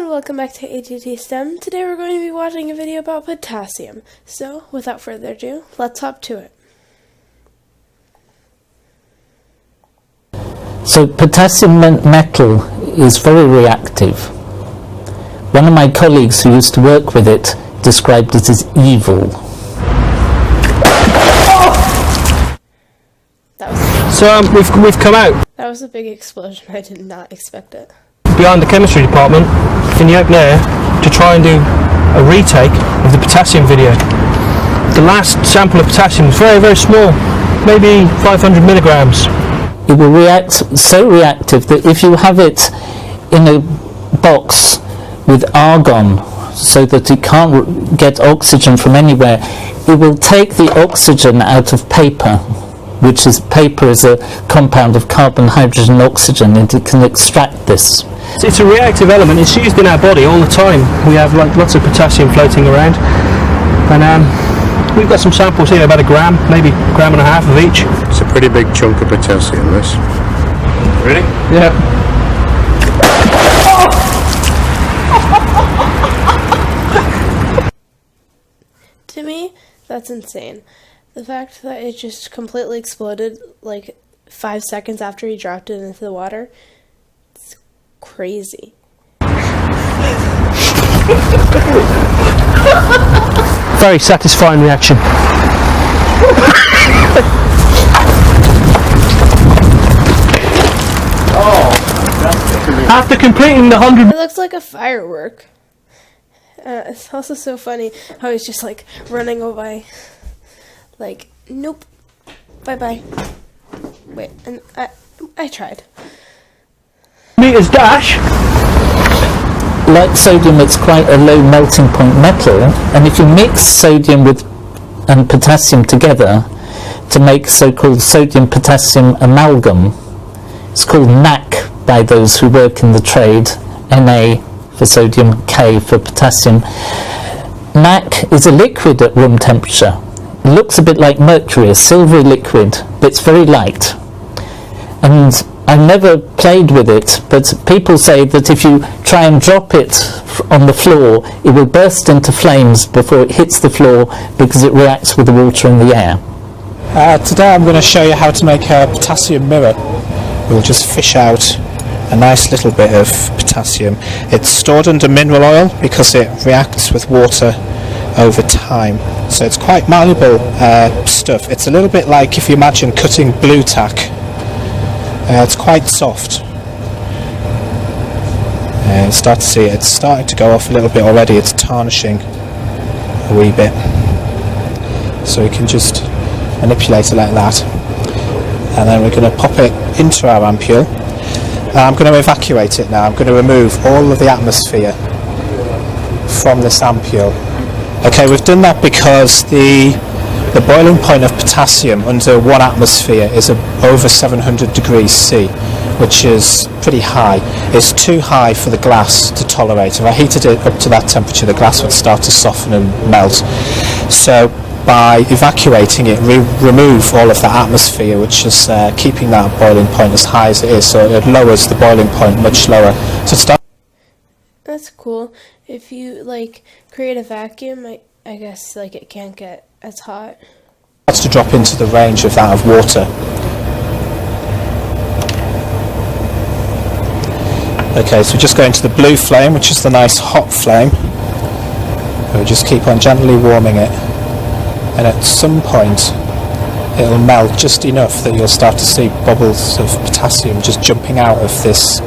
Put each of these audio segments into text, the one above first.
everyone, welcome back to ATT STEM. Today we're going to be watching a video about potassium. So, without further ado, let's hop to it. So potassium metal is very reactive. One of my colleagues who used to work with it described it as evil. So we've come out. That was a big explosion. I did not expect it. Behind the chemistry department in the open air to try and do a retake of the potassium video. The last sample of potassium was very, very small, maybe 500 milligrams. It will react so reactive that if you have it in a box with argon so that it can't get oxygen from anywhere, it will take the oxygen out of paper, paper is a compound of carbon, hydrogen, oxygen, and it can extract this. It's a reactive element. It's used in our body all the time. We have lots of potassium floating around, and we've got some samples here, about a gram, maybe a gram and a half of each. It's a pretty big chunk of potassium, this. Really? Yeah. To me, that's insane. The fact that it just completely exploded like 5 seconds after he dropped it into the water, it's crazy. Very satisfying reaction. After completing the 100... It looks like a firework. It's also so funny how he's just like running away. Like, nope. Bye-bye. Wait, and I tried. meters dash. Like sodium, it's quite a low melting point metal, and if you mix sodium and potassium together to make so-called sodium-potassium amalgam, it's called NaC by those who work in the trade, Na for sodium, K for potassium. NaC is a liquid at room temperature. It looks a bit like mercury, a silvery liquid, but it's very light. And I've never played with it, but people say that if you try and drop it on the floor, it will burst into flames before it hits the floor because it reacts with the water in the air. Today I'm going to show you how to make a potassium mirror. We'll just fish out a nice little bit of potassium. It's stored under mineral oil because it reacts with water over time. So it's quite malleable stuff. It's a little bit like if you imagine cutting blue tack. It's quite soft. Start to see it's starting to go off a little bit already. It's tarnishing a wee bit. So we can just manipulate it like that. And then we're going to pop it into our ampule. I'm going to evacuate it now. I'm going to remove all of the atmosphere from this ampule. Okay, we've done that because the boiling point of potassium under 1 atmosphere is over 700 degrees C, which is pretty high. It's too high for the glass to tolerate. If I heated it up to that temperature, the glass would start to soften and melt. So by evacuating it, we remove all of that atmosphere, which is keeping that boiling point as high as it is, so it lowers the boiling point much lower. So start. That's cool. If you like create a vacuum, I guess like it can't get as hot. Starts to drop into the range of that of water. Okay, so we just go into the blue flame, which is the nice hot flame. We'll just keep on gently warming it. And at some point it'll melt just enough that you'll start to see bubbles of potassium just jumping out of this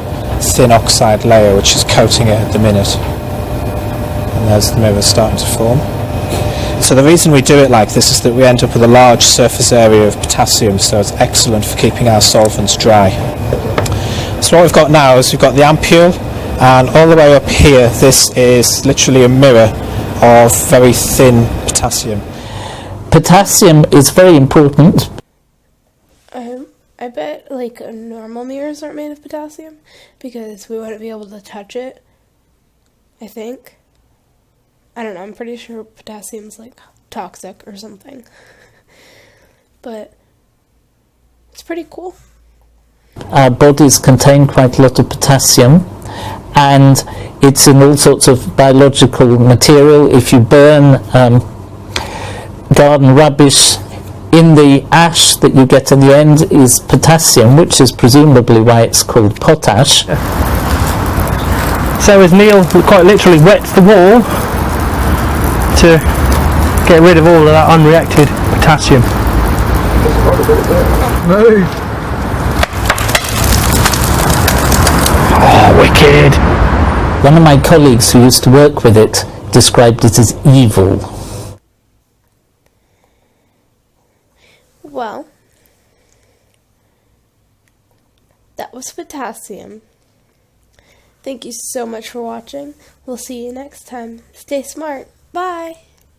thin oxide layer which is coating it at the minute. And there's the mirror starting to form. So the reason we do it like this is that we end up with a large surface area of potassium, so it's excellent for keeping our solvents dry. So what we've got now is we've got the ampule, and all the way up here this is literally a mirror of very thin potassium. Potassium is very important. I bet like normal mirrors aren't made of potassium because we wouldn't be able to touch it. I think. I don't know, I'm pretty sure potassium's like toxic or something. But it's pretty cool. Our bodies contain quite a lot of potassium. and it's in all sorts of biological material. If you burn garden rubbish, in the ash that you get in the end is potassium, which is presumably why it's called potash. So as Neil quite literally wets the wall to get rid of all of that unreacted potassium. Move! Oh, wicked! One of my colleagues who used to work with it described it as evil. Well, that was potassium. Thank you so much for watching. We'll see you next time. Stay smart. Bye!